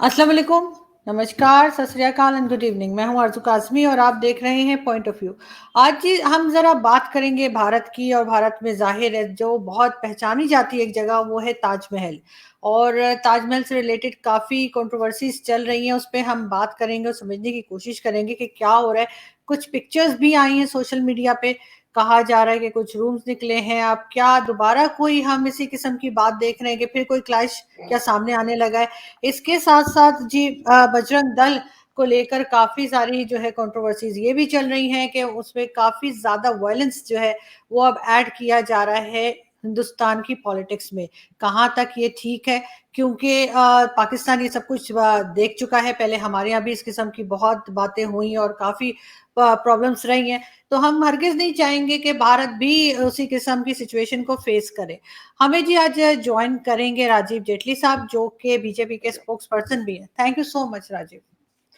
अस्सलाम वालेकुम, नमस्कार, सत श्री अकाल एंड गुड इवनिंग। मैं हूं आरज़ू काज़मी और आप देख रहे हैं पॉइंट ऑफ व्यू। आज जी हम ज़रा बात करेंगे भारत की, और भारत में ज़ाहिर है जो बहुत पहचानी जाती है एक जगह, वो है ताजमहल। और ताजमहल से रिलेटेड काफ़ी कंट्रोवर्सीज़ चल रही हैं, उस पे हम बात करेंगे और समझने की कोशिश करेंगे कि क्या हो रहा है। कुछ पिक्चर्स भी आई हैं सोशल मीडिया पे, कहा जा रहा है कि कुछ रूम्स निकले हैं। अब क्या दोबारा कोई हम इसी किस्म की बात देख रहे हैं कि फिर कोई क्लैश क्या सामने आने लगा है? इसके साथ-साथ जी बजरंग दल को लेकर काफ़ी सारी जो है कंट्रोवर्सीज़ ये भी चल रही हैं कि उसमें काफ़ी ज़्यादा वायलेंस जो है वो अब ऐड किया जा रहा है हिंदुस्तान की पॉलिटिक्स में। कहाँ तक ये ठीक है? क्योंकि पाकिस्तान ये सब कुछ देख चुका है, पहले हमारे यहाँ भी इस किस्म की बहुत बातें हुई और काफ़ी प्रॉब्लम्स रही हैं। तो हम हरगिज़ नहीं चाहेंगे कि भारत भी उसी किस्म की सिचुएशन को फेस करे। हमें जी आज जॉइन करेंगे राजीव जेटली साहब, जो कि बीजेपी के स्पोक्स पर्सन भी हैं। Thank you so much Rajeev.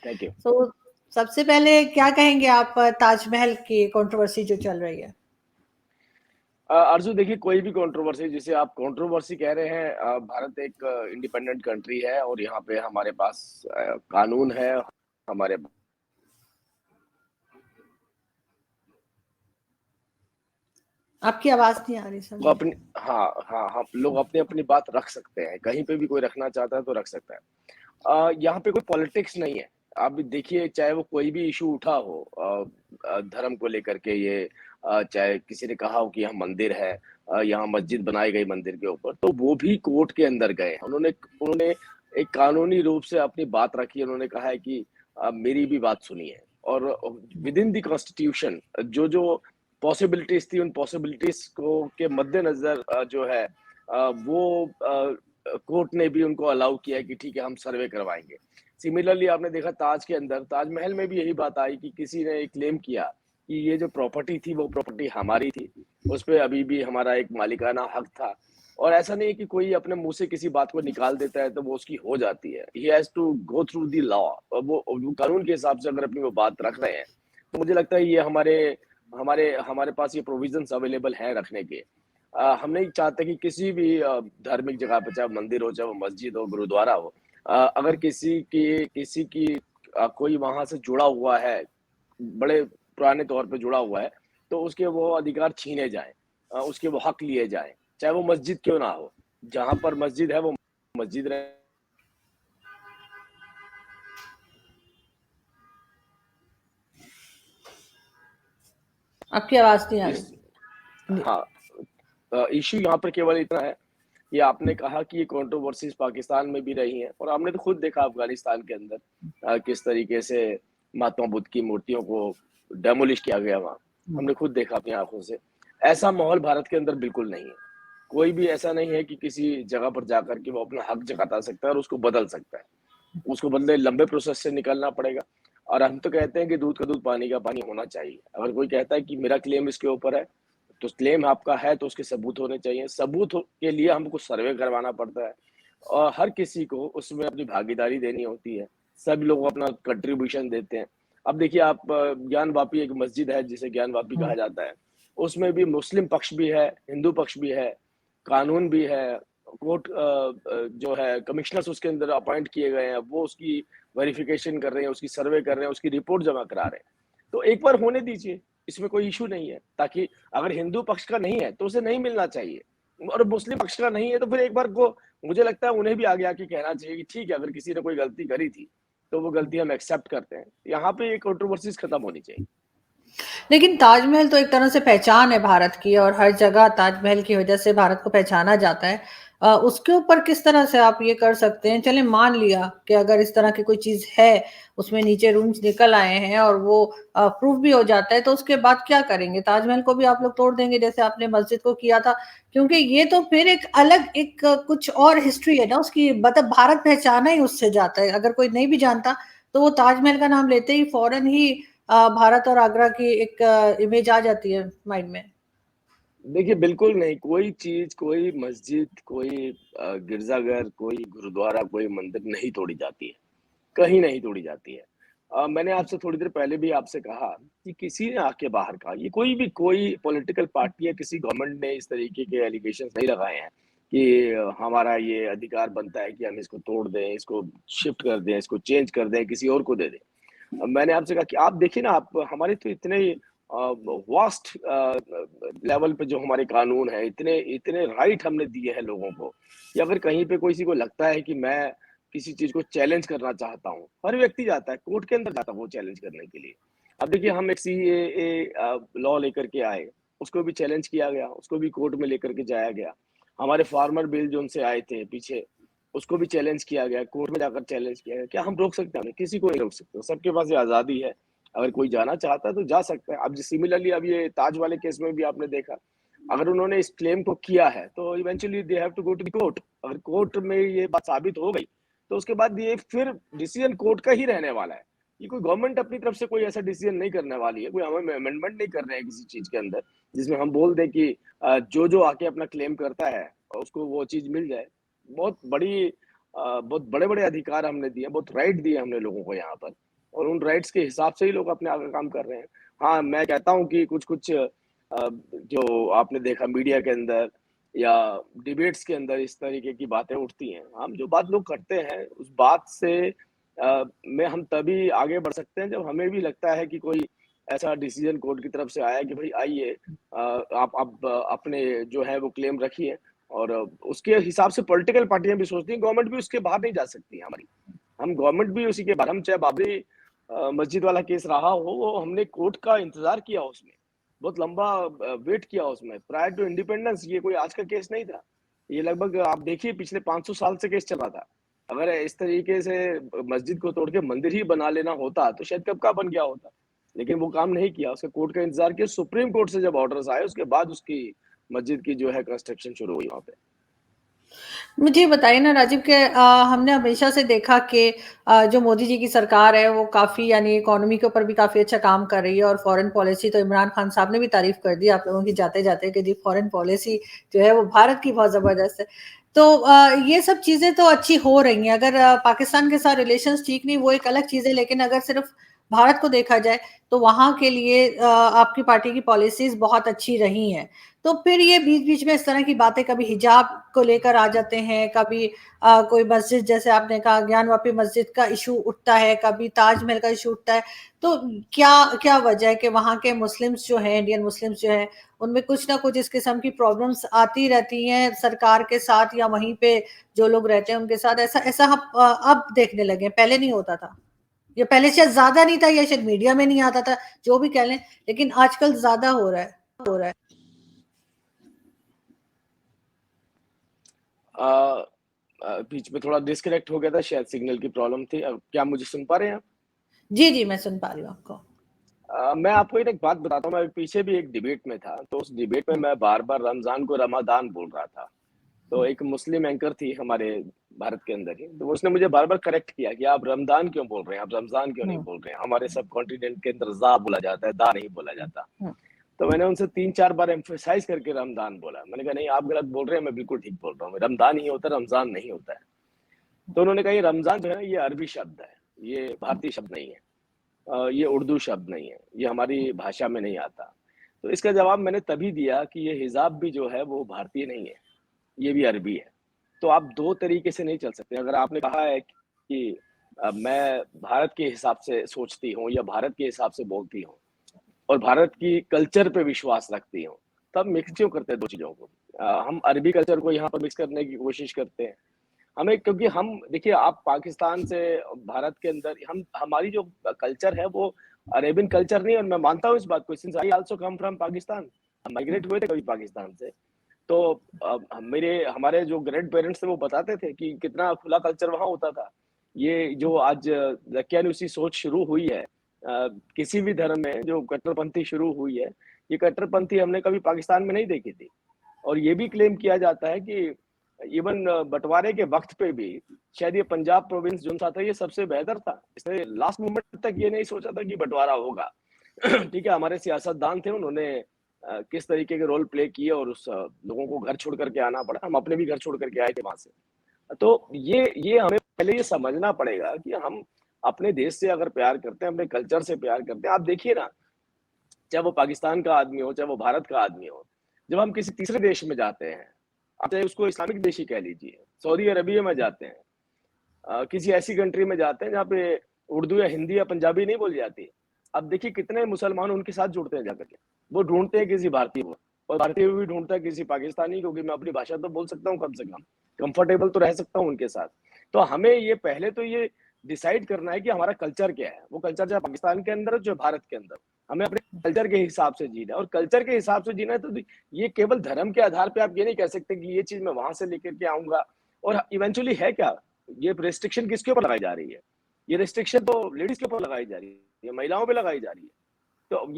Thank you. तो सबसे पहले क्या कहेंगे आप ताजमहल की कंट्रोवर्सी जो चल रही है? अर्जुन देखिए, कोई भी कंट्रोवर्सी जिसे आप कंट्रोवर्सी कह रहे हैं, भारत एक इंडिपेंडेंट कंट्री है और यहाँ पे हमारे पास कानून है। हमारे आपकी आवाज नहीं आ रही सर को मुझे। अपनी हाँ हाँ हम लोग अपनी अपनी बात रख सकते हैं, कहीं पे भी कोई रखना चाहता है तो रख सकता है। यहाँ पे कोई पॉलिटिक्स नहीं है। आप भी देखिए, चाहे वो कोई भी इशू उठा हो, धर्म को लेकर के, ये चाहे किसी ने कहा हो कि यहाँ मंदिर है, यहाँ मस्जिद बनाई गई मंदिर के ऊपर, तो वो भी कोर्ट के अंदर गए। उन्होंने उन्होंने एक कानूनी रूप से अपनी बात रखी। उन्होंने कहा है कि मेरी भी बात सुनिए, और विद इन द कॉन्स्टिट्यूशन जो जो पॉसिबिलिटीज थी, उन पॉसिबिलिटीज को के मद्देनजर जो है वो कोर्ट ने भी उनको अलाउ किया है कि ठीक है, हम सर्वे करवाएंगे। सिमिलरली आपने देखा ताज के अंदर, ताजमहल में भी यही बात आई कि किसी ने क्लेम किया कि ये जो प्रॉपर्टी थी वो प्रॉपर्टी हमारी थी, उस पे अभी भी हमारा एक मालिकाना हक था। और ऐसा नहीं है कि कोई अपने मुंह से किसी बात को निकाल देता है तो वो उसकी हो जाती है। He has to go through the law. वो कानून के हिसाब से अगर अपनी वो बात रख रहे हैं, तो मुझे लगता है ये हमारे हमारे हमारे पास ये प्रोविजंस अवेलेबल हैं रखने के। हम नहीं चाहते कि किसी भी धार्मिक जगह पे, चाहे मंदिर हो, चाहे वो मस्जिद हो, गुरुद्वारा हो, अगर किसी की कोई वहां से जुड़ा हुआ है, बड़े पुराने तौर पे जुड़ा हुआ है, तो उसके वो अधिकार छीने जाएं, उसके वो हक लिए जाएं, चाहे वो मस्जिद क्यों ना हो। जहां पर मस्जिद है वो मस्जिद रहे। आपकी आवाज नहीं आ इस रही। हाँ, इश्यू यहाँ पर केवल इतना है कि आपने कहा कि ये कंट्रोवर्सीज पाकिस्तान में भी रही हैं, और हमने तो खुद देखा अफगानिस्तान के अंदर किस तरीके से महात्मा बुद्ध की मूर्तियों को डेमोलिश किया गया वहाँ। हमने खुद देखा अपनी आंखों से। ऐसा माहौल भारत के अंदर बिल्कुल नहीं है। कोई भी ऐसा नहीं है कि किसी जगह पर जाकर के वो अपना हक जता सकता है और उसको बदल सकता है। उसको बदले लंबे प्रोसेस से निकलना पड़ेगा। और हम तो कहते हैं कि दूध का दूध, पानी का पानी होना चाहिए। अगर कोई कहता है कि मेरा क्लेम इसके ऊपर है, तो क्लेम आपका है तो उसके सबूत होने चाहिए। के लिए हमको सर्वे करवाना पड़ता है, और हर किसी को उसमें अपनी भागीदारी देनी होती है। सभी लोग अपना कंट्रीब्यूशन देते हैं। अब देखिए आप, ज्ञान वापी एक मस्जिद है जिसे ज्ञान वापी कहा जाता है। उसमें भी मुस्लिम पक्ष भी है, हिंदू पक्ष भी है, कानून भी है, कोर्ट जो है कमिश्नर्स उसके अंदर अपॉइंट किए गए हैं, वो उसकी वेरिफिकेशन कर रहे हैं, उसकी सर्वे कर रहे हैं, उसकी रिपोर्ट जमा करा रहे हैं। तो एक बार होने दीजिए, इसमें कोई इशू नहीं है। ताकि अगर हिंदू पक्ष का नहीं है तो उसे नहीं मिलना चाहिए, और मुस्लिम पक्ष का नहीं है तो फिर एक बार को मुझे लगता है उन्हें भी आगे आके कहना चाहिए कि ठीक है, अगर किसी ने कोई गलती करी थी तो वो गलती हम एक्सेप्ट करते हैं। यहाँ पे ये कंट्रोवर्सीज खत्म होनी चाहिए। लेकिन ताजमहल तो एक तरह से पहचान है भारत की, और हर जगह ताजमहल की वजह से भारत को पहचाना जाता है। उसके ऊपर किस तरह से आप ये कर सकते हैं? चलें मान लिया कि अगर इस तरह की कोई चीज़ है, उसमें नीचे रूम्स निकल आए हैं और वो प्रूफ भी हो जाता है, तो उसके बाद क्या करेंगे? ताजमहल को भी आप लोग तोड़ देंगे जैसे आपने मस्जिद को किया था? क्योंकि ये तो फिर एक अलग एक कुछ और हिस्ट्री है ना उसकी, मतलब भारत पहचाना ही उससे जाता है। अगर कोई नहीं भी जानता, तो वो ताजमहल का नाम लेते ही फौरन ही भारत और आगरा की एक इमेज आ जाती है माइंड में। देखिए, बिल्कुल नहीं, कोई चीज, कोई मस्जिद, कोई गिरजाघर, कोई गुरुद्वारा, कोई मंदिर नहीं तोड़ी जाती है, कहीं नहीं तोड़ी जाती है। मैंने आपसे थोड़ी देर पहले भी आपसे कहा कि किसी ने आके बाहर कहा, ये कोई भी कोई पॉलिटिकल पार्टी या किसी गवर्नमेंट ने इस तरीके के एलिगेशंस नहीं लगाए हैं कि हमारा ये अधिकार बनता है कि हम इसको तोड़ दें, इसको शिफ्ट कर दें, इसको चेंज कर दें, किसी और को दे दें। मैंने आपसे कहा कि आप देखिए ना, आप हमारे तो इतने वास्ट लेवल पे जो हमारे कानून है, इतने इतने राइट हमने दिए हैं लोगों को, कि अगर कहीं पे किसी को लगता है कि मैं किसी चीज को चैलेंज करना चाहता हूँ, हर व्यक्ति जाता है कोर्ट के अंदर, जाता है वो चैलेंज करने के लिए। अब देखिए, हम एक सीएए लॉ लेकर के आए, उसको भी चैलेंज किया गया, उसको भी कोर्ट में लेकर के जाया गया। हमारे फार्मर बिल जो उनसे आए थे पीछे, उसको भी चैलेंज किया गया, कोर्ट में जाकर चैलेंज किया गया। क्या हम रोक सकते हैं? किसी को नहीं रोक सकते, सबके पास ये आजादी है। अगर कोई जाना चाहता है तो जा सकता है। अब सिमिलरली अब ये ताज वाले केस में भी आपने देखा, अगर उन्होंने इस क्लेम को किया है तो eventually they have to go to the court. अगर कोर्ट में ये बात साबित हो गई तो उसके बाद ये फिर डिसीजन कोर्ट का ही रहने वाला है। ये कोई गवर्नमेंट अपनी तरफ से कोई ऐसा डिसीजन नहीं करने वाली है, कोई हम अमेंडमेंट नहीं कर रहे हैं किसी चीज के अंदर जिसमें हम बोल दें कि जो जो आके अपना क्लेम करता है उसको वो चीज मिल जाए। बहुत बड़ी बहुत बड़े-बड़े अधिकार हमने दिए, बहुत राइट दिए हमने लोगों को यहाँ पर, और उन राइट्स के हिसाब से ही लोग अपने आगे काम कर रहे हैं। हाँ, मैं कहता हूँ कि कुछ-कुछ जो आपने देखा मीडिया के अंदर या डिबेट्स के अंदर इस तरीके की बातें उठती हैं। हम जो बात लोग करते हैं, उस बात से में हम तभी आगे बढ़ सकते हैं जब हमें भी लगता है कि कोई ऐसा डिसीजन कोर्ट की तरफ से आया है कि भाई आइए, आप अपने जो है वो क्लेम रखिए, और उसके हिसाब से पॉलिटिकल पार्टियां भी सोचती हैं, गवर्नमेंट भी उसके बाहर नहीं जा सकती है हमारी। हम गवर्नमेंट भी उसी के बाहर, हम चाहे बाबरी मस्जिद वाला केस रहा हो, वो हमने कोर्ट का इंतजार किया उसमें, बहुत लंबा वेट किया उसमें, प्रायर टू इंडिपेंडेंस। ये कोई आज का केस नहीं था, ये लगभग आप देखिए पिछले 500 साल से केस चला था। अगर इस तरीके से मस्जिद को तोड़ के मंदिर ही बना लेना होता तो शायद कब का बन गया होता, लेकिन वो काम नहीं किया, उसका कोर्ट का इंतजार किया। सुप्रीम कोर्ट से जब ऑर्डर्स आए उसके बाद उसकी मस्जिद की जो है कंस्ट्रक्शन शुरू हुई वहाँ पे। मुझे बताइए ना राजीव के हमने हमेशा से देखा कि जो मोदी जी की सरकार है वो काफ़ी यानी इकोनॉमी के ऊपर भी काफ़ी अच्छा काम कर रही है और फॉरेन पॉलिसी तो इमरान खान साहब ने भी तारीफ कर दी आप लोगों की जाते-जाते कि जी फॉरेन पॉलिसी जो है वो भारत की बहुत ज़बरदस्त है। तो ये सब चीज़ें तो अच्छी हो रही हैं, अगर पाकिस्तान के साथ रिलेशंस ठीक नहीं वो एक अलग चीज़ है, लेकिन अगर सिर्फ भारत को देखा जाए तो वहाँ के लिए आपकी पार्टी की पॉलिसीज़ बहुत अच्छी रही हैं। तो फिर ये बीच-बीच में इस तरह की बातें कभी हिजाब को लेकर आ जाते हैं, कभी कोई मस्जिद जैसे आपने कहा ज्ञानवापी मस्जिद का इश्यू उठता है, कभी ताजमहल का इश्यू उठता है। तो क्या क्या वजह है कि वहाँ के मुस्लिम्स जो हैं, इंडियन मुस्लिम्स जो हैं, उनमें कुछ ना कुछ इस किस्म की प्रॉब्लम्स आती रहती हैं सरकार के साथ या वहीं पे जो लोग रहते हैं उनके साथ, ऐसा ऐसा हम अब देखने लगे हैं, पहले नहीं होता था। ये पहले शायद ज़्यादा नहीं था या शायद मीडिया में नहीं आता था, जो भी कह लें, लेकिन आजकल ज़्यादा हो रहा है, हो रहा है। अ बीच में थोड़ा डिस्कनेक्ट हो गया था, शायद सिग्नल की प्रॉब्लम थी। अब क्या मुझे सुन पा रहे हैं आप? जी, जी, मैं सुन पा रही हूँ आपको। मैं आपको एक बात बताता हूँ, मैं पीछे भी एक डिबेट में था, तो उस डिबेट में हुँ, मैं बार-बार रमज़ान को रमादान बोल रहा था। तो हुँ, एक मुस्लिम एंकर थी हमारे भारत के अंदर ही, तो उसने मुझे बार-बार करेक्ट किया कि आप रमज़ान क्यों बोल रहे हैं? आप रमज़ान क्यों नहीं हुँ, बोल रहे हैं? हमारे सब कॉन्टिनेंट के अंदर ज़ा बोला जाता है, दा नहीं बोला जाता। हुँ, तो मैंने उनसे 3-4 बार एम्फसाइज़ करके रमज़ान बोला। मैंने कहा नहीं, आप गलत बोल रहे हैं, मैं बिल्कुल ठीक बोल रहा हूँ। रमज़ान ही होता है, रमज़ान नहीं होता है। तो उन्होंने कहा ये रमज़ान जो है ना, ये अरबी शब्द है, ये हुँ, भारतीय शब्द नहीं है। ये उर्दू शब्द नहीं है, ये हमारी भाषा में नहीं आता। तो इसका जवाब मैंने तभी दिया कि ये हिजाब भी जो है वो भारतीय नहीं है, ये भी अरबी है। तो आप 2 तरीके से नहीं चल सकते। अगर आपने कहा है कि मैं भारत के हिसाब से सोचती हूँ या भारत के हिसाब से बोलती हूँ और भारत की कल्चर पे विश्वास रखती हूँ, तब मिक्स क्यों करते हैं 2 चीज़ों को? हम अरबी कल्चर को यहाँ पर मिक्स करने की कोशिश करते हैं। हमें, क्योंकि हम देखिए, आप पाकिस्तान से भारत के अंदर हम हमारी जो कल्चर है वो अरेबियन कल्चर नहीं है, और मैं मानता हूँ इस बात को, since I also come from Pakistan. हम माइग्रेट हुए थे कभी पाकिस्तान से। तो मेरे हमारे जो ग्रैंड पेरेंट्स थे वो बताते थे कि कितना खुला कल्चर वहाँ होता था। ये जो आज दकियानूसी सोच शुरू हुई है, किसी भी धर्म में जो कट्टरपंथी शुरू हुई है, ये कट्टरपंथी हमने कभी पाकिस्तान में नहीं देखी थी। और ये भी क्लेम किया जाता है कि इवन बँटवारे के वक़्त पे भी शायद ये पंजाब प्रोविंस जो-सा था ये सबसे बेहतर था। इसने लास्ट मोमेंट तक ये नहीं सोचा था कि बँटवारा होगा। ठीक है, हमारे सियासतदान थे, उन्होंने किस तरीके के रोल प्ले किए और उस लोगों को घर छोड़ कर के आना पड़ा। हम अपने भी घर छोड़ कर के आए थे वहाँ से। तो ये हमें पहले ये समझना पड़ेगा कि हम अपने देश से अगर प्यार करते हैं, अपने कल्चर से प्यार करते हैं, आप देखिए ना, चाहे वो पाकिस्तान का आदमी हो, चाहे वो भारत का आदमी हो, जब हम किसी तीसरे देश में जाते हैं, आप चाहे उसको इस्लामिक देश ही कह लीजिए, सऊदी अरबिया में जाते हैं, किसी ऐसी कंट्री में जाते हैं जहाँ पे उर्दू या हिंदी या पंजाबी नहीं बोली जाती। अब देखिए कितने मुसलमान उनके साथ जुड़ते हैं जाकर के। वो ढूँढते हैं किसी भारतीय को, और भारतीय भी ढूँढता है किसी पाकिस्तानी को, क्योंकि मैं अपनी भाषा तो बोल सकता हूँ कम से कम, कंफर्टेबल तो रह सकता हूँ उनके साथ। तो हमें ये पहले तो ये डिसाइड करना है कि हमारा कल्चर क्या है। वो कल्चर चाहे पाकिस्तान के अंदर हो, चाहे भारत के अंदर। हमें अपने कल्चर के हिसाब से जीना है, और कल्चर के हिसाब से जीना है तो ये केवल धर्म के आधार पे आप ये नहीं कह सकते कि ये चीज़ मैं वहाँ से लेकर के आऊँगा। और इवेंचुअली है क्या? ये रिस्ट्रिक्शन किसके ऊपर लगाई जा रही है? ये रिस्ट्रिक्शन तो लेडीज़ के ऊपर लगाई जा रही है, महिलाओं पे लगाई जा रही है। तो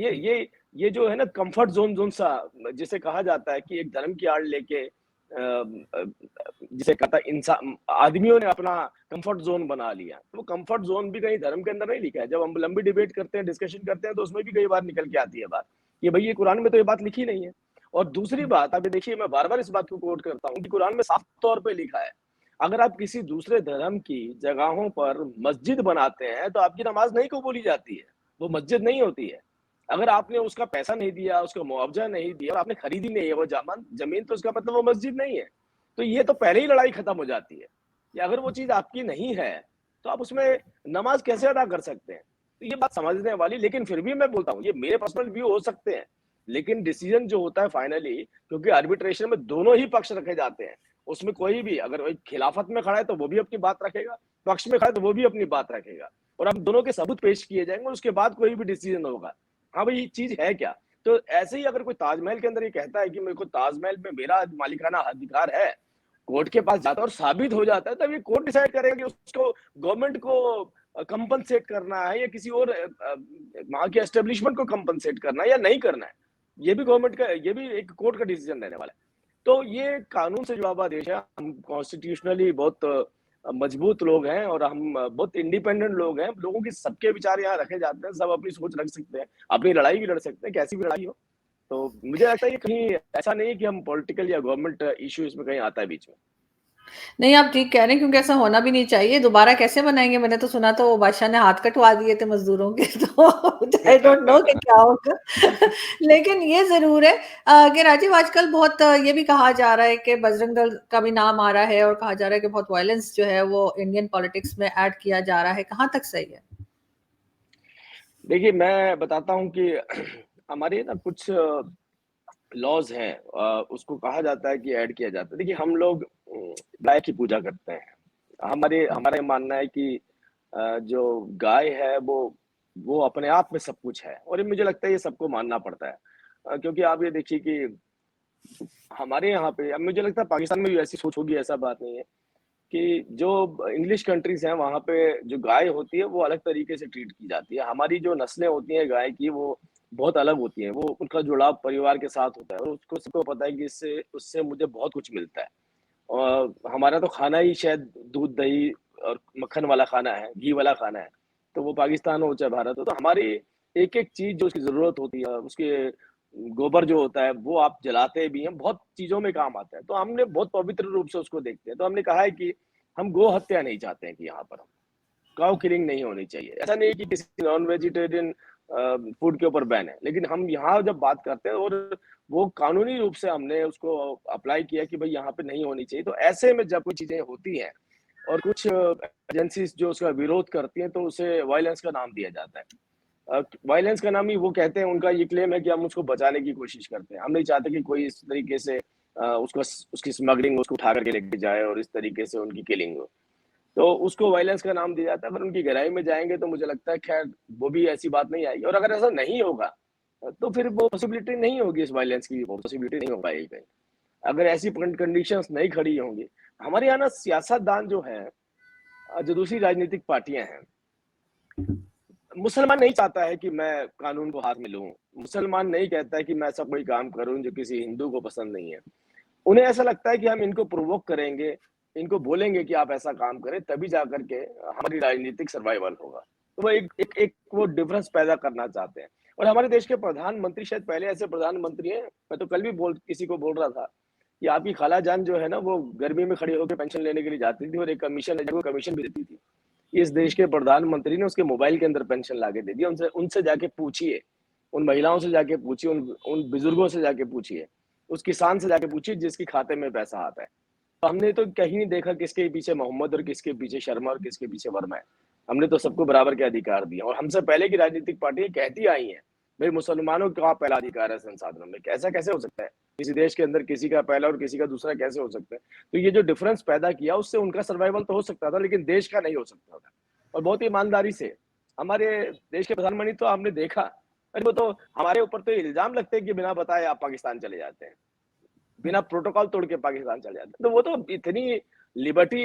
ये जो है ना कंफर्ट ज़ोन सा जिसे कहा जाता है कि एक धर्म की आड़ लेके जिसे कहता है इंसान आदमियों ने अपना कंफर्ट ज़ोन बना लिया। तो वो कंफर्ट ज़ोन भी कहीं धर्म के अंदर नहीं लिखा है। जब हम लंबी डिबेट करते हैं, डिस्कशन करते हैं, तो उसमें भी कई बार निकल के आती है बात कि भई ये कुरान में तो ये बात लिखी नहीं है। और दूसरी बात, आप ये देखिए, मैं बार-बार इस बात को कोट करता हूँ कि कुरान में साफ तौर पे लिखा है, अगर आप किसी दूसरे धर्म की जगहों पर मस्जिद बनाते हैं, तो आपकी नमाज़ नहीं कबूली जाती है, वो मस्जिद नहीं होती है। अगर आपने उसका पैसा नहीं दिया, उसका मुआवजा नहीं दिया और आपने खरीदी नहीं है वो ज़मीन, तो इसका मतलब वो मस्जिद नहीं है। तो ये तो पहले ही लड़ाई खत्म हो जाती है कि अगर वो चीज़ आपकी नहीं है, तो आप उसमें नमाज़ कैसे अदा कर सकते हैं? तो ये बात समझने वाली, लेकिन फिर भी मैं बोलता हूँ, ये मेरे पर्सनल व्यू हो सकते हैं, लेकिन डिसीजन जो होता है फाइनली, क्योंकि आर्बिट्रेशन में दोनों ही पक्ष रखे जाते हैं। उसमें कोई भी अगर वही खिलाफत में खड़ा है, तो वो भी अपनी बात रखेगा, पक्ष में खड़ा है, तो वो भी अपनी बात रखेगा, और अब दोनों के सबूत पेश किए जाएँगे और उसके बाद कोई भी डिसीजन होगा। हाँ भाई, ये चीज़ है क्या? तो ऐसे ही अगर कोई ताजमहल के अंदर ये कहता है कि मेरे को ताजमहल में मेरा मालिकाना अधिकार है, कोर्ट के पास जाता है और साबित हो जाता है, तब ये कोर्ट डिसाइड करेगा कि उसको गवर्नमेंट को कंपनसेट करना है या किसी और वहाँ के एस्टेब्लिशमेंट को कंपनसेट करना है या नहीं करना है। ये भी गवर्नमेंट का, ये भी एक कोर्ट का डिसीजन रहने वाला है। तो ये कानून से जुड़ा हुआ देश है। हम कॉन्स्टिट्यूशनली बहुत मजबूत लोग हैं और हम बहुत इंडिपेंडेंट लोग हैं। लोगों के सबके विचार यहाँ रखे जाते हैं, सब अपनी सोच रख सकते हैं, अपनी लड़ाई भी लड़ सकते हैं, कैसी भी लड़ाई हो। तो मुझे लगता है ये कहीं ऐसा नहीं है कि हम पॉलिटिकल या गवर्नमेंट इश्यू इसमें कहीं आता है बीच में। नहीं, आप ठीक कह रहे हैं क्योंकि ऐसा होना भी नहीं चाहिए। दोबारा कैसे बनाएँगे? मैंने तो सुना था वो बादशाह ने हाथ कटवा दिए थे मज़दूरों के तो आई डोंट नो कि क्या होगा। लेकिन ये ज़रूर है कि राजीव आजकल बहुत ये भी कहा जा रहा है कि बजरंग दल का भी नाम आ रहा है और कहा जा रहा है कि बहुत वायलेंस जो है वो इंडियन पॉलिटिक्स में ऐड किया जा रहा है। कहाँ तक सही है? देखिए, मैं बताता हूँ कि हमारे ना कुछ लॉज़ हैं, उसको कहा जाता है कि ऐड किया जाता है। देखिए, हम लोग गाय की पूजा करते हैं। हमारा ये मानना है कि जो गाय है वो अपने आप में सब कुछ है, और ये मुझे लगता है ये सबको मानना पड़ता है। क्योंकि आप ये देखिए कि हमारे यहाँ पे, अब मुझे लगता है पाकिस्तान में भी ऐसी सोच होगी, ऐसा बात नहीं है, कि जो इंग्लिश कंट्रीज़ हैं वहाँ पे जो गाय होती है वो अलग तरीके से ट्रीट की जाती है। हमारी जो नस्लें होती हैं गाय की वो बहुत अलग होती हैं। वो उनका जुड़ाव परिवार के साथ होता है और उसको सबको पता है कि इससे उससे मुझे बहुत कुछ मिलता है। और हमारा तो खाना ही शायद दूध, दही और मक्खन वाला खाना है, घी वाला खाना है। तो वो पाकिस्तान हो चाहे भारत हो, तो हमारी एक-एक चीज़ जो उसकी ज़रूरत होती है, उसके गोबर जो होता है वो आप जलाते भी हैं, बहुत चीज़ों में काम आता है। तो हमने बहुत पवित्र रूप से उसको देखते हैं। तो हमने कहा है कि हम गो हत्या नहीं चाहते हैं कि यहाँ पर काउ किलिंग नहीं होनी चाहिए। ऐसा नहीं है कि किसी नॉन वेजिटेरियन फूड के ऊपर बैन है, लेकिन हम यहाँ जब बात करते हैं और वो कानूनी रूप से हमने उसको अप्लाई किया कि भाई यहाँ पे नहीं होनी चाहिए। तो ऐसे में जब कोई चीज़ें होती हैं और कुछ एजेंसीज़ जो उसका विरोध करती हैं, तो उसे वायलेंस का नाम दिया जाता है। वायलेंस का नाम ही वो कहते हैं, उनका ये क्लेम है कि हम उसको बचाने की कोशिश करते हैं। हम नहीं चाहते कि कोई इस तरीके से उसकी स्मगलिंग, उसको उठा करके लेके जाए और इस तरीके से उनकी किलिंग हो। तो उसको वायलेंस का नाम दिया जाता है। अगर उनकी गहराई में जाएँगे तो मुझे लगता है खैर वो भी ऐसी बात नहीं आएगी, और अगर ऐसा नहीं होगा तो फिर वो पॉसिबिलिटी नहीं होगी, इस वायलेंस की वो पॉसिबिलिटी नहीं हो पाएगी कहीं। अगर ऐसी कंडीशंस नहीं खड़ी होंगी, हमारे यहाँ ना सियासतदान जो हैं, जो दूसरी राजनीतिक पार्टियाँ हैं, मुसलमान नहीं चाहता है कि मैं कानून को हाथ में लूँ। मुसलमान नहीं कहता है कि मैं ऐसा कोई काम करूँ जो किसी हिंदू को पसंद नहीं है। उन्हें ऐसा लगता है कि हम इनको प्रोवोक करेंगे, इनको बोलेंगे कि आप ऐसा काम करें, तभी जाकर के हमारी राजनीतिक सर्वाइवल होगा। तो वो एक वो डिफरेंस पैदा करना चाहते हैं। और हमारे देश के प्रधानमंत्री शायद पहले ऐसे प्रधानमंत्री हैं, मैं तो कल भी किसी को बोल रहा था कि आपकी खालाजान जो है ना, वो गर्मी में खड़ी होकर पेंशन लेने के लिए जाती थी और एक कमीशन है, जो कमीशन भी देती थी। इस देश के प्रधानमंत्री ने उसके मोबाइल के अंदर पेंशन लाके दे दिया। उनसे उनसे जाके पूछिए, उन महिलाओं से जाके पूछिए, उन उन बुजुर्गों से जाके पूछिए। उस किसान से जाके पूछिए जिसके खाते में पैसा आता है। तो हमने तो कहीं नहीं देखा किसके पीछे मोहम्मद और किसके पीछे शर्मा और किसके पीछे वर्मा है। हमने तो सबको बराबर के अधिकार दिए और हमसे पहले की राजनीतिक पार्टियां कहती आई हैं, भाई मुसलमानों का पहला अधिकार है संसाधनों में। ऐसा कैसे हो सकता है? किसी देश के अंदर किसी का पहला और किसी का दूसरा कैसे हो सकता है? तो ये जो डिफरेंस पैदा किया उससे उनका सर्वाइवल तो हो सकता था, लेकिन देश का नहीं हो सकता था। और बहुत ही ईमानदारी से हमारे देश के प्रधानमंत्री तो आपने देखा, अरे वो तो हमारे ऊपर तो इल्जाम लगते हैं कि बिना बताए आप पाकिस्तान चले जाते हैं, बिना प्रोटोकॉल तोड़ के पाकिस्तान चले जाते हैं। तो वो तो इतनी लिबर्टी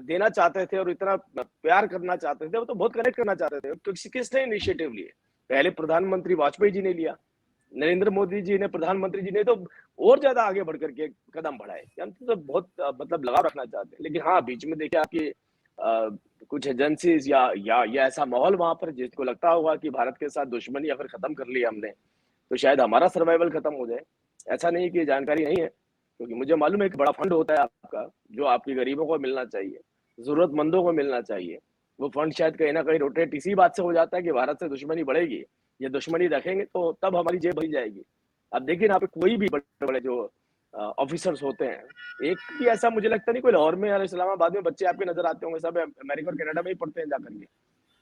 देना चाहते थे और इतना प्यार करना चाहते थे, वो तो बहुत कनेक्ट करना चाहते थे। किसने इनिशिएटिव लिए? पहले प्रधानमंत्री वाजपेयी जी ने लिया, नरेंद्र मोदी जी ने, प्रधानमंत्री जी ने तो और ज्यादा आगे बढ़ करके कदम बढ़ाए। हम तो बहुत मतलब लगाव रखना चाहते हैं, लेकिन हाँ बीच में देखिए आपकी कुछ एजेंसीज या ऐसा माहौल वहां पर जिसको लगता होगा कि भारत के साथ दुश्मनी या फिर खत्म कर लिया हमने, तो शायद हमारा सर्वाइवल खत्म हो जाए। ऐसा नहीं कि जानकारी नहीं है, क्योंकि मुझे मालूम है एक बड़ा फंड होता है आपका, जो आपके गरीबों को मिलना चाहिए, जरूरतमंदों को मिलना चाहिए। वो फंड शायद कहीं ना कहीं रोटेट इसी बात से हो जाता है कि भारत से दुश्मनी बढ़ेगी, ये दुश्मनी रखेंगे तो तब हमारी जेब भरी जाएगी। अब देखिए यहाँ पे कोई भी बड़े बड़े जो ऑफिसर्स होते हैं, एक भी ऐसा मुझे लगता नहीं कोई लाहौर में या इस्लामाबाद में बच्चे आपके नजर आते होंगे, सब अमेरिका और कनाडा में ही पढ़ते हैं जाकर के।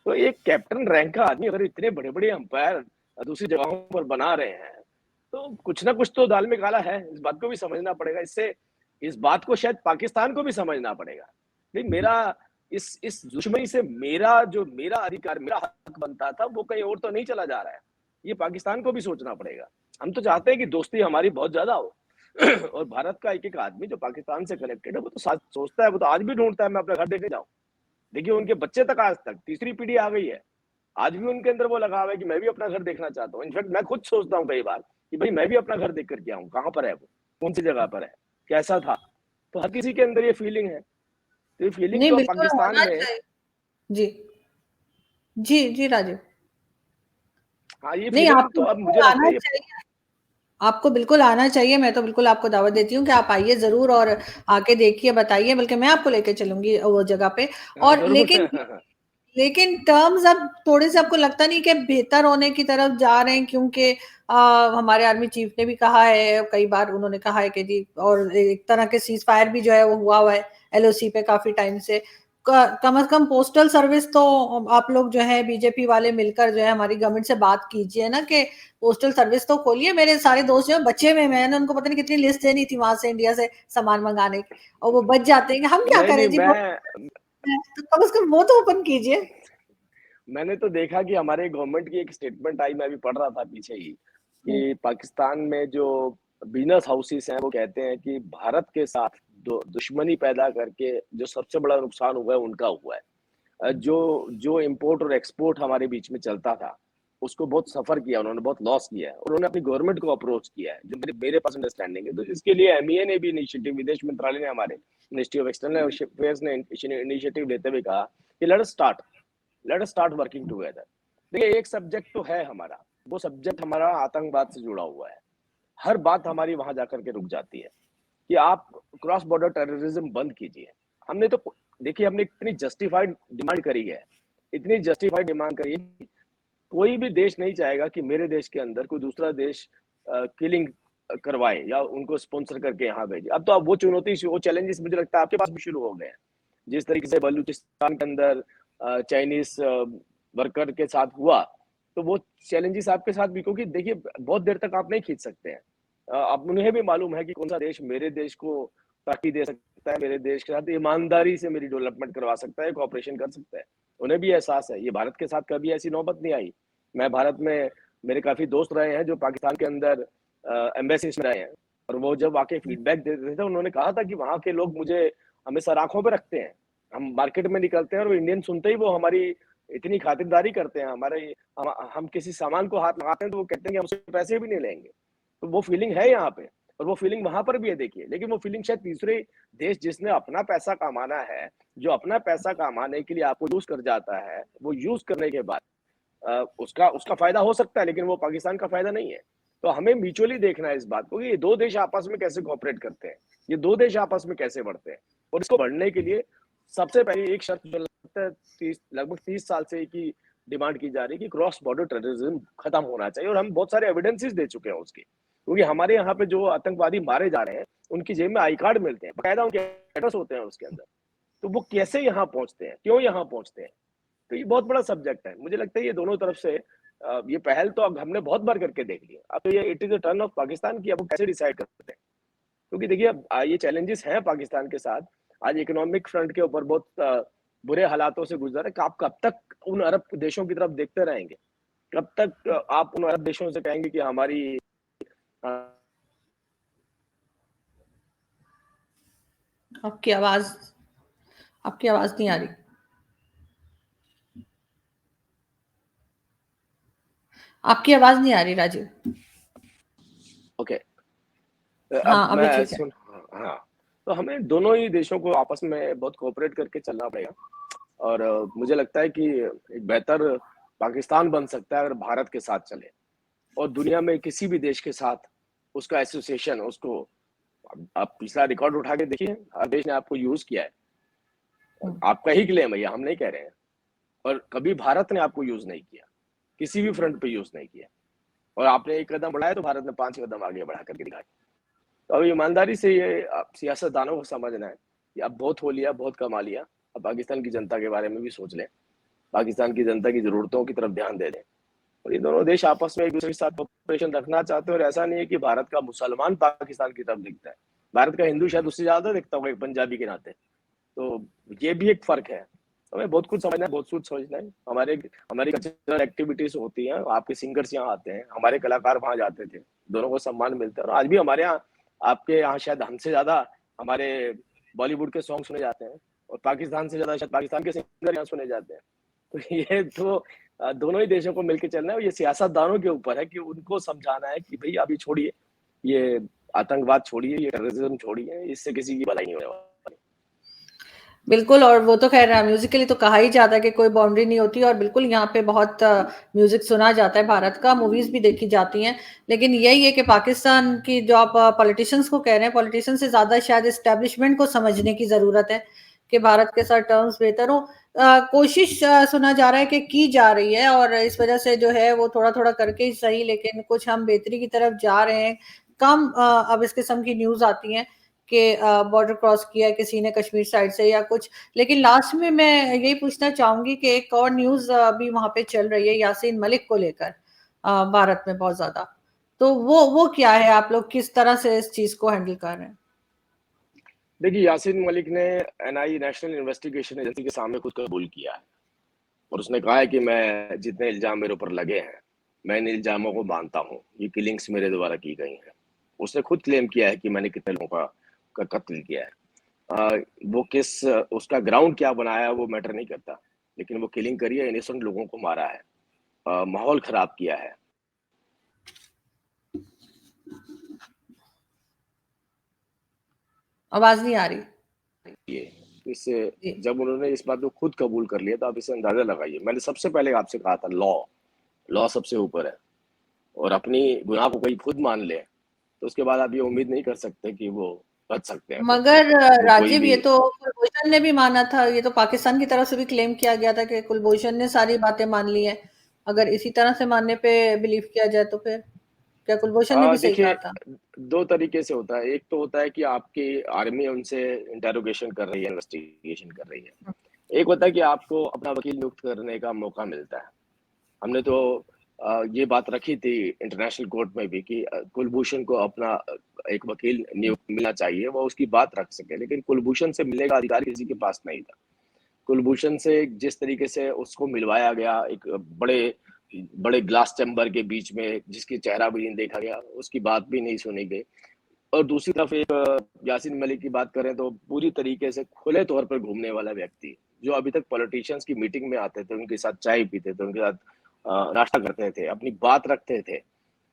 तो एक कैप्टन रैंक का आदमी अगर इतने बड़े बड़े अंपायर दूसरी जगहों पर बना रहे हैं, तो कुछ ना कुछ तो दाल में काला है। इस बात को भी समझना पड़ेगा। इससे इस बात को शायद पाकिस्तान को भी समझना पड़ेगा। नहीं, मेरा इस दुश्मनी से मेरा अधिकार, मेरा हक बनता था, वो कहीं और तो नहीं चला जा रहा है। ये पाकिस्तान को भी सोचना पड़ेगा। हम तो चाहते हैं कि दोस्ती हमारी बहुत ज्यादा हो और भारत का एक एक आदमी जो पाकिस्तान से कनेक्टेड है, वो तो सोचता है, वो तो आज भी ढूंढता है मैं अपना घर देखने जाऊं। देखिए उनके बच्चे तक, आज तक तीसरी पीढ़ी आ गई है, आज भी उनके अंदर वो लगाव है कि मैं भी अपना घर देखना चाहता हूँ। इनफैक्ट मैं खुद सोचता हूँ कई बार कि भाई मैं भी अपना घर देख करके आऊँ, कहाँ पर है वो, कौन सी जगह पर है, कैसा था। तो हर किसी के अंदर ये फीलिंग है। तो ये फीलिंग नहीं, तो बिल्कुल पाकिस्तान होना में, चाहिए। जी, जी, जी राजीव। हाँ ये नहीं, फीलिंग आपको तो अब मुझे बिल्कुल लगता आना है ये, चाहिए। आपको बिल्कुल आना चाहिए। मैं तो बिल्कुल आपको दावत देती हूँ कि आप आइए ज़रूर और आके देखिए, बताइए, बल्कि मैं आपको लेके चलूँगी वो जगह पे। और जरूर लेकिन टर्म्स अब थोड़े से आपको लगता नहीं कि बेहतर होने की तरफ जा रहे हैं, क्योंकि हमारे आर्मी चीफ ने भी कहा है, कई बार उन्होंने कहा है कि जी, और एक तरह के सीज फायर भी जो है वो हुआ है एलओसी पे काफी टाइम से। कम से कम पोस्टल सर्विस तो आप लोग जो है बीजेपी वाले मिलकर जो है हमारी गवर्नमेंट से बात कीजिए ना, कि पोस्टल सर्विस तो खोलिए। मेरे सारे दोस्त जो है बचे हुए, मैंने उनको पता नहीं कितनी लिस्ट देनी थी वहां से, इंडिया से सामान मंगाने की, और वो बच जाते हैं। हम क्या नहीं नहीं करें जी, मैं तो कम से कम वो तो ओपन कीजिए। मैंने तो देखा कि हमारे गवर्नमेंट की एक स्टेटमेंट आई, मैं भी पढ़ रहा था पीछे ही, कि पाकिस्तान में जो बिजनेस हाउसेस हैं वो कहते हैं कि भारत के साथ दुश्मनी पैदा करके जो सबसे बड़ा नुकसान हुआ है उनका हुआ है। जो जो इंपोर्ट और एक्सपोर्ट हमारे बीच में चलता था, उसको बहुत सफर किया उन्होंने, बहुत लॉस किया है। उन्होंने अपनी गवर्नमेंट को अप्रोच किया है, जो मेरे पास अंडरस्टैंडिंग है। तो इसके लिए एमईए ने भी इनिशिएटिव, विदेश मंत्रालय ने, हमारे मिनिस्ट्री ऑफ एक्सटर्नल अफेयर्स ने इनिशिएटिव लेते हुए कहा कि let us start working together. देखिए एक सब्जेक्ट तो है हमारा, वो सब्जेक्ट हमारा आतंकवाद से जुड़ा हुआ है। हर बात हमारी वहां जाकर के रुक जाती है कि आप क्रॉस बॉर्डर टेररिज्म बंद कीजिए। हमने तो देखिए, हमने इतनी जस्टिफाइड डिमांड करी है, इतनी जस्टिफाइड डिमांड करी है। कोई भी देश नहीं चाहेगा कि मेरे देश के अंदर कोई दूसरा देश किलिंग करवाए या उनको स्पॉन्सर करके यहाँ भेजे। अब तो अब वो चुनौती, वो चैलेंजेस मुझे लगता है आपके पास भी शुरू हो गए हैं। जिस तरीके से बलूचिस्तान के अंदर चाइनीज वर्कर के साथ हुआ, तो वो चैलेंजेस आपके साथ भी, क्योंकि देखिए बहुत देर तक आप नहीं खींच सकते हैं। अब उन्हें भी मालूम है कि कौन सा देश मेरे देश को तरक्की दे सकता है, मेरे देश के साथ ईमानदारी से मेरी डेवलपमेंट करवा सकता है, कॉपरेशन कर सकता है। उन्हें भी एहसास है। ये भारत के साथ कभी ऐसी नौबत नहीं आई। मैं भारत में, मेरे काफी दोस्त रहे हैं जो पाकिस्तान के अंदर एम्बेसीज में रहे हैं, और वो जब आके फीडबैक देते थे, उन्होंने कहा था कि वहां के लोग मुझे हमेशा आंखों पे रखते हैं। हम मार्केट में निकलते हैं और वो इंडियन सुनते ही वो हमारी इतनी खातिरदारी करते हैं। हम किसी सामान को हाथ लगाते हैं तो वो कहते हैं कि हमसे पैसे भी नहीं लेंगे। तो वो फीलिंग है यहाँ पे, और वो फीलिंग वहां पर भी है देखिए। लेकिन वो फीलिंग शायद तीसरे देश, जिसने अपना पैसा कमाना है, जो अपना पैसा कमाने के लिए आपको यूज कर जाता है, वो यूज करने के बाद उसका उसका फायदा हो सकता है, लेकिन वो पाकिस्तान का फायदा नहीं है। तो हमें म्यूचुअली देखना है इस बात को कि ये दो देश आपस में कैसे कोऑपरेट करते हैं, ये दो देश आपस में कैसे बढ़ते हैं। और इसको बढ़ने के लिए सबसे पहले एक शर्त जो लगता है लगभग 30 साल से की डिमांड की जा रही है कि क्रॉस बॉर्डर टेररिज्म खत्म होना चाहिए, और हम बहुत सारे एविडेंसेस दे चुके हैं उसके। क्योंकि हमारे यहाँ पे जो आतंकवादी मारे जा रहे हैं, उनकी जेब में आई कार्ड मिलते हैं, बाकायदा उनके एड्रेस होते हैं उसके अंदर। तो वो कैसे यहाँ पहुँचते हैं? क्यों यहाँ पहुँचते हैं? तो ये बहुत बड़ा सब्जेक्ट है। मुझे लगता है ये दोनों तरफ से ये पहल तो अब हमने बहुत बार करके देख ली है। अब तो ये it is a turn off Pakistan कि अब वो कैसे डिसाइड करते हैं। क्योंकि देखिए अब ये चैलेंजेस हैं पाकिस्तान के साथ। आज इकोनॉमिक फ्रंट के ऊपर बहुत बुरे हालातों से गुज़र रहे हैं। आप कब तक उन अरब देशों की तरफ देखते रहेंगे? कब तक आप उन अरब देशों से कहेंगे कि हमारी अ आपकी आवाज़ आपकी आवाज़ नहीं आ रही। आपकी आवाज़ नहीं आ रही राजीव। ओके। अब हाँ, अभी मैं ठीक है। सुन हाँ, हाँ। तो हमें दोनों ही देशों को आपस में बहुत कोऑपरेट करके चलना पड़ेगा और मुझे लगता है कि एक बेहतर पाकिस्तान बन सकता है अगर भारत के साथ चले और दुनिया में किसी भी देश के साथ उसका एसोसिएशन उसको आप पिछला रिकॉर्ड उठा के देखिए, हर देश ने आपको यूज़ किया है। हुँ। आपका ही क्लेम है ये, हम नहीं कह रहे हैं और कभी भारत ने आपको यूज़ नहीं किया, किसी भी फ्रंट पे यूज़ नहीं किया और आपने 1 कदम बढ़ाया तो भारत ने 5 कदम आगे बढ़ा करके दिखाया। तो अब ईमानदारी से ये सियासतदानों को समझना है कि अब बहुत हो लिया, बहुत कमा लिया, अब पाकिस्तान की जनता के बारे में भी सोच लें, पाकिस्तान की जनता की ज़रूरतों की तरफ ध्यान दे दें और ये दोनों देश आपस में एक-दूसरे के साथ कोऑपरेशन रखना चाहते हैं और ऐसा नहीं है कि भारत का मुसलमान पाकिस्तान की तरफ दिखता है। भारत का हिंदू शायद उससे ज़्यादा दिखता होगा एक पंजाबी के नाते। तो ये भी एक फ़र्क है। हमें बहुत कुछ समझना है, बहुत कुछ सोचना है। हमारी कल्चरल एक्टिविटीज़ होती हैं, आपके सिंगर्स यहाँ आते हैं, हमारे कलाकार वहाँ जाते थे, दोनों को सम्मान मिलता है और आज भी हमारे यहाँ आपके यहाँ शायद हमसे ज़्यादा हमारे बॉलीवुड के सॉन्ग सुने जाते हैं और पाकिस्तान से ज़्यादा शायद पाकिस्तान के सिंगर यहाँ सुने जाते हैं। तो ये तो दोनों ही देशों को मिलके चलना है और ये सियासतदानों के ऊपर है कि उनको समझाना है कि भई अभी छोड़िए, ये आतंकवाद छोड़िए, ये टेररिज़्म छोड़िए, इससे किसी की भलाई नहीं होने वाली। बिल्कुल, और वो तो ख़ैर म्यूज़िकली तो कहा ही जाता है कि कोई बाउंड्री नहीं होती और बिल्कुल यहाँ पे बहुत म्यूज़िक सुना जाता है भारत का, मूवीज़ भी देखी जाती हैं। लेकिन यही है कि पाकिस्तान की जो आप पॉलिटिशियंस को कह रहे हैं, पॉलिटिशियंस से ज़्यादा शायद एस्टेब्लिशमेंट को समझने की ज़रूरत है कि भारत के साथ टर्म्स बेहतर हों। कोशिश सुना जा रहा है कि की जा रही है और इस वज़ह से जो है वो थोड़ा-थोड़ा करके ही सही, लेकिन कुछ हम बेहतरी की तरफ जा रहे हैं। कम अब इस किस्म की न्यूज़ आती हैं कि बॉर्डर क्रॉस किया किसी ने कश्मीर साइड से या कुछ। लेकिन लास्ट में मैं यही पूछना चाहूँगी कि एक और न्यूज़ अभी वहाँ पे चल रही है यासीन मलिक को लेकर, भारत में बहुत ज़्यादा। तो वो क्या है? आप लोग किस तरह से इस चीज़ को हैंडल कर रहे हैं? देखिए, यासीन मलिक ने एनआईए नेशनल इन्वेस्टिगेशन एजेंसी के सामने खुद कबूल किया है और उसने कहा है कि मैं जितने इल्ज़ाम मेरे ऊपर लगे हैं, मैं इन इल्ज़ामों को मानता हूँ। ये किलिंग्स मेरे द्वारा की गई हैं। उसने खुद क्लेम किया है कि मैंने कितने लोगों का कत्ल किया है। वो उसका ग्राउंड क्या बनाया है वो मैटर नहीं करता, लेकिन वो किलिंग करी है, इनोसेंट लोगों को मारा है, माहौल खराब किया है। आवाज़ नहीं आ रही। ये इससे जी। जब उन्होंने इस बात को खुद कबूल कर लिया तो आप इससे अंदाज़ा लगाइए। मैंने सबसे पहले आपसे कहा था लॉ सबसे ऊपर है और अपनी गुनाह को कोई खुद मान ले, तो उसके बाद आप ये उम्मीद नहीं कर सकते कि वो बच सकते हैं फिर। मगर वो कोई राजीव, भी ये तो कुलभूषण ने भी माना था, ये तो पाकिस्तान की तरफ से भी क्लेम किया गया था कि कुलभूषण ने सारी बातें मान ली हैं। अगर इसी तरह से मानने पे बिलीव किया जाए तो फिर क्या कुलभूषण ने भी सही कहा देखिए था? 2 तरीके से होता है। एक तो होता है कि आपकी आर्मी उनसे इंटेरोगेशन कर रही है, इन्वेस्टिगेशन कर रही है। हुँ, एक होता है कि आपको अपना वकील नियुक्त करने का मौका मिलता है। हमने तो ये बात रखी थी इंटरनेशनल कोर्ट में भी कि कुलभूषण को अपना एक वकील नियुक्त मिलना चाहिए, वो उसकी बात रख सके। लेकिन कुलभूषण से मिलने का अधिकार किसी के पास नहीं था। कुलभूषण से जिस तरीके से उसको मिलवाया गया एक बड़े बड़े ग्लास चैम्बर के बीच में जिसकी चेहरा भी नहीं देखा गया, उसकी बात भी नहीं सुनी गई। और दूसरी तरफ एक यासीन मलिक की बात करें तो पूरी तरीके से खुले तौर पर घूमने वाला व्यक्ति, जो अभी तक पॉलिटिशियंस की मीटिंग में आते थे, उनके साथ चाय पीते थे, उनके साथ नाश्ता करते थे, अपनी बात रखते थे।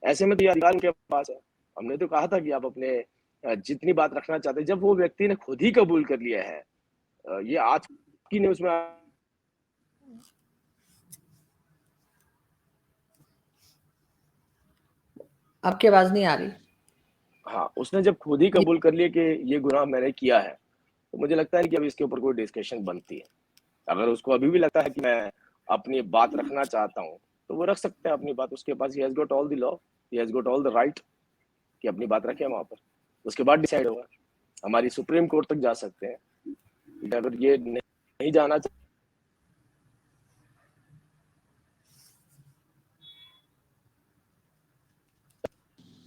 ऐसे में तो ये अधिकार उनके पास है। हमने तो कहा था कि आप अपने जितनी बात रखना चाहते हैं, जब वो व्यक्ति ने खुद ही कबूल कर लिया है, ये आज की न्यूज़ में आपकी आवाज़ नहीं आ रही। हाँ, उसने जब खुद ही जी। कबूल कर लिया कि ये गुनाह मैंने किया है, तो मुझे लगता है कि अब इसके ऊपर कोई डिस्कशन बनती है। अगर उसको अभी भी लगता है कि मैं अपनी बात रखना चाहता हूँ, तो वो रख सकता है अपनी बात, उसके पास ही has got all the law, he has got all the right कि अपनी बात रखें वहाँ पर, उसके बाद डिसाइड होगा। हमारी सुप्रीम कोर्ट तक जा सकते हैं। अगर ये नहीं जाना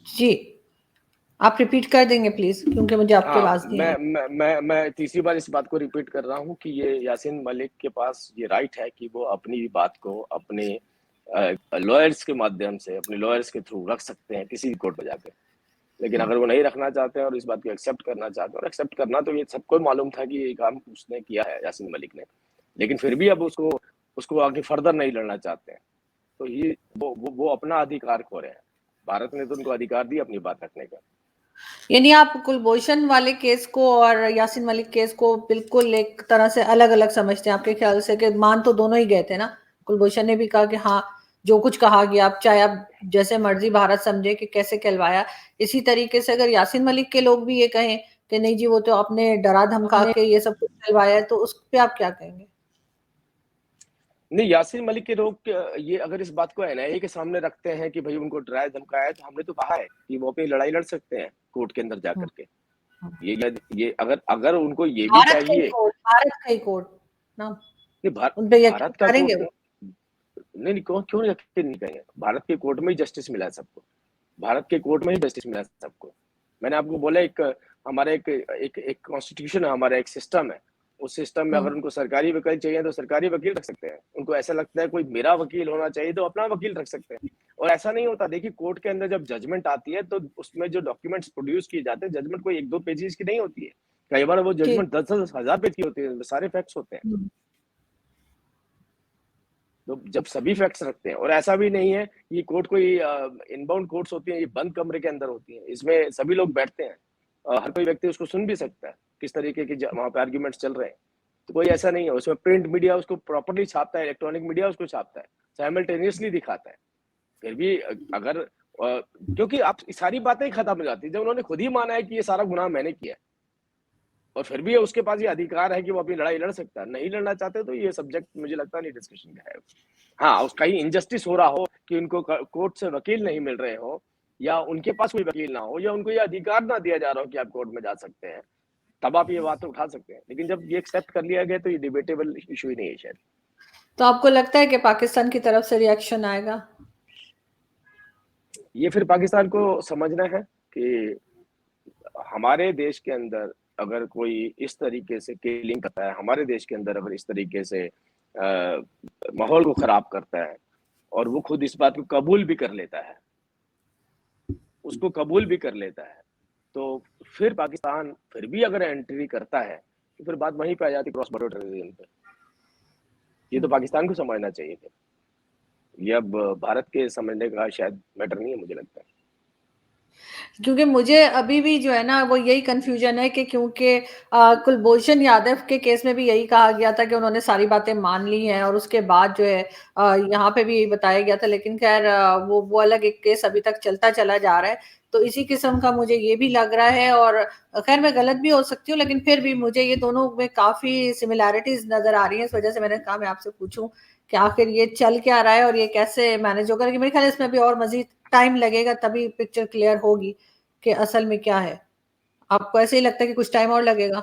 जी, आप रिपीट कर देंगे प्लीज, क्योंकि मुझे आपकी हाँ, आवाज नहीं आई। मैं तीसरी बार इस बात को रिपीट कर रहा हूँ कि ये यासीन मलिक के पास ये राइट है कि वो अपनी बात को अपने लॉयर्स के माध्यम से, अपने लॉयर्स के थ्रू रख सकते हैं किसी भी कोर्ट में जाकर। लेकिन अगर वो नहीं रखना चाहते हैं और इस बात को एक्सेप्ट करना चाहते हैं, और एक्सेप्ट करना तो ये सबको मालूम था कि ये काम उसने किया है, यासीन मलिक ने, लेकिन फिर भी अब उसको उसको आगे फर्दर नहीं लड़ना चाहते हैं, तो ये वो अपना अधिकार खो रहे हैं। भारत ने तो उनको अधिकार दिया अपनी बात रखने का। यानी आप कुलभूषण वाले केस को और यासीन मलिक केस को बिल्कुल एक तरह से अलग अलग समझते हैं आपके ख्याल से, कि मान तो दोनों ही गए थे ना। कुलभूषण ने भी कहा कि हाँ, जो कुछ कहा गया, आप चाहे आप जैसे मर्जी भारत समझे कि कैसे कहलवाया, इसी तरीके से अगर यासीन मलिक के लोग भी ये कहें कि नहीं जी वो तो आपने डरा धमका के ये सब कुछ कहलवाया है, तो उस पर आप क्या कहेंगे? नहीं, यासीन मलिक के लोग ये अगर इस बात को एनआईए के सामने रखते हैं कि भाई उनको डराया धमकाया है, तो हमने तो कहा है कि वो अपनी लड़ाई लड़ सकते हैं कोर्ट के अंदर जाकर के। ये अगर अगर उनको ये भी चाहिए, भारत का ही कोर्ट ना, नहीं उन पे यकीन भारत का करेंगे कोर्ट वो? नहीं नहीं, क्यों यकीन नहीं करेंगे? भारत के कोर्ट में ही जस्टिस मिला है सबको, भारत के कोर्ट में ही जस्टिस मिला है सबको। मैंने आपको बोला एक हमारा एक कॉन्स्टिट्यूशन है, हमारा एक सिस्टम है। उस सिस्टम में अगर उनको सरकारी वकील चाहिए तो सरकारी वकील रख सकते हैं। उनको ऐसा लगता है कोई मेरा वकील होना चाहिए तो अपना वकील रख सकते हैं। और ऐसा नहीं होता, देखिए कोर्ट के अंदर जब जजमेंट आती है तो उसमें जो डॉक्यूमेंट्स प्रोड्यूस किए जाते हैं, जजमेंट कोई 1-2 पेजेस की नहीं होती है। कई बार वो कि जजमेंट 10-10 हजार पेज की होती है, सारे फैक्ट्स होते हैं। तो जब सभी फैक्ट्स रखते हैं, और ऐसा भी नहीं है ये कोर्ट कोई इनबाउंड कोर्ट्स होती हैं, ये बंद कमरे के अंदर होती हैं, इसमें सभी लोग बैठते हैं, हर कोई व्यक्ति उसको सुन भी सकता है किस तरीके के वहां पे आर्ग्यूमेंट्स चल रहे हैं। तो कोई ऐसा नहीं है, उसमें प्रिंट मीडिया उसको प्रॉपर्ली छापता है, इलेक्ट्रॉनिक मीडिया उसको छापता है, साइमल्टेनियसली दिखाता है। फिर भी अगर क्योंकि आप सारी बातें ही खत्म हो जाती है जब उन्होंने खुद ही माना है कि ये सारा गुनाह मैंने किया है, और फिर भी उसके पास ये अधिकार है कि वो अपनी लड़ाई लड़ सकता है। नहीं लड़ना चाहते तो ये सब्जेक्ट मुझे लगता नहीं डिस्कशन का है। हाँ, उसका ही इनजस्टिस हो रहा हो कि उनको कोर्ट से वकील नहीं मिल रहे हो, या उनके पास कोई वकील ना हो, या उनको ये अधिकार ना दिया जा रहा हो कि आप कोर्ट में जा सकते हैं, तब आप ये बात तो उठा सकते हैं। लेकिन जब ये एक्सेप्ट कर लिया गया तो ये डिबेटेबल इशू ही नहीं है शायद। तो आपको लगता है कि पाकिस्तान की तरफ से रिएक्शन आएगा? ये फिर पाकिस्तान को समझना है कि हमारे देश के अंदर अगर कोई इस तरीके से किलिंग करता है, हमारे देश के अंदर अगर इस तरीके से माहौल को खराब करता है, और वो खुद इस बात को कबूल भी कर लेता है, उसको कबूल भी कर लेता है, तो फिर पाकिस्तान फिर भी अगर एंट्री करता है तो फिर बात वहीं पे आ जाती, क्रॉस बॉर्डर टेररिज्म पे। ये तो पाकिस्तान को समझना चाहिए था। ये अब भारत के समझने का शायद मैटर नहीं है, मुझे लगता है। क्योंकि मुझे अभी भी जो है ना वो यही कंफ्यूजन है कि क्योंकि कुलभूषण यादव के केस में भी यही कहा गया था कि उन्होंने सारी बातें मान ली हैं, और उसके बाद जो है यहाँ पे भी यही बताया गया था, लेकिन खैर वो अलग एक केस अभी तक चलता चला जा रहा है। तो इसी किस्म का मुझे ये भी लग रहा है, और खैर मैं गलत भी हो सकती हूँ, लेकिन फिर भी मुझे ये दोनों में काफी सिमिलैरिटीज नजर आ रही है। इस वजह से मैंने कहा मैं आपसे पूछूं कि आखिर ये चल क्या रहा है और ये कैसे मैनेज होगा। मेरे ख्याल इसमें भी और मजीद टाइम लगेगा, तभी पिक्चर क्लियर होगी कि असल में क्या है। आपको ऐसे ही लगता है कि कुछ टाइम और लगेगा?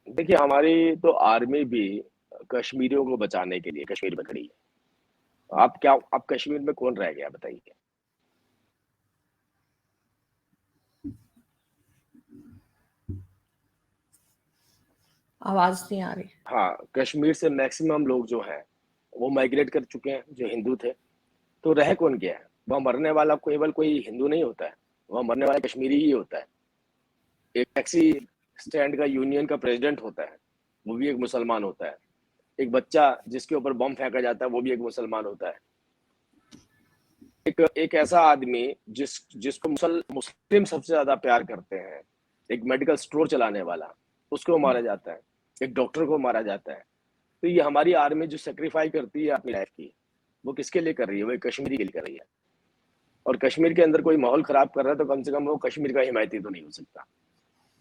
देखिए, हमारी तो आर्मी भी कश्मीरियों को बचाने के लिए कश्मीर में खड़ी है। आप कश्मीर में कौन रह गया बताइए? आवाज नहीं आ रही। हाँ, कश्मीर से मैक्सिमम लोग जो हैं वो माइग्रेट कर चुके हैं, जो हिंदू थे। तो रह कौन गया है? वहाँ मरने वाला केवल कोई हिंदू नहीं होता है, वहाँ मरने वाला कश्मीरी ही होता है। एक टैक्सी स्टैंड का यूनियन का प्रेसिडेंट होता है, वो भी एक मुसलमान होता है। एक बच्चा जिसके ऊपर बम फेंका जाता है, वो भी एक मुसलमान होता है। एक ऐसा आदमी जिसको मुस्लिम सबसे ज्यादा प्यार करते हैं, एक मेडिकल स्टोर चलाने वाला, उसको मारा जाता है। एक डॉक्टर को मारा जाता है। तो ये हमारी आर्मी जो सेक्रीफाई करती है अपनी लाइफ की, वो किसके लिए कर रही है? वो कश्मीरी के लिए कर रही है। और कश्मीर के अंदर कोई माहौल खराब कर रहा है तो कम से कम वो कश्मीर का हिमायती तो नहीं हो सकता।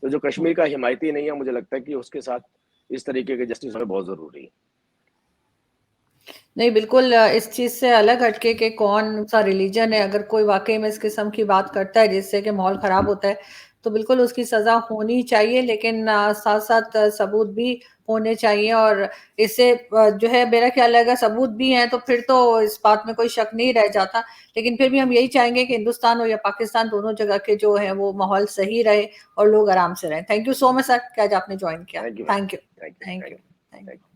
तो जो कश्मीर का हिमायती नहीं है, मुझे लगता है कि उसके साथ इस तरीके के जस्टिस होना बहुत जरूरी है। नहीं, बिल्कुल इस चीज़ से अलग हटके कि कौन-सा रिलीजन है, अगर कोई वाक़ई में इस किस्म की बात करता है जिससे कि माहौल ख़राब होता है, तो बिल्कुल उसकी सज़ा होनी चाहिए, लेकिन साथ-साथ सबूत भी होने चाहिए और इससे जो है मेरा ख़्याल है अगर सबूत भी हैं, तो फिर तो इस बात में कोई शक नहीं रह जाता। लेकिन फिर भी हम यही चाहेंगे कि हिंदुस्तान हो या पाकिस्तान, दोनों जगह के जो हैं वो माहौल सही रहे और लोग आराम से रहें। Thank you so much sir कि आज आपने जॉइन किया। Thank you ma'am. Thank you. Thank you, thank thank you. You, thank thank you.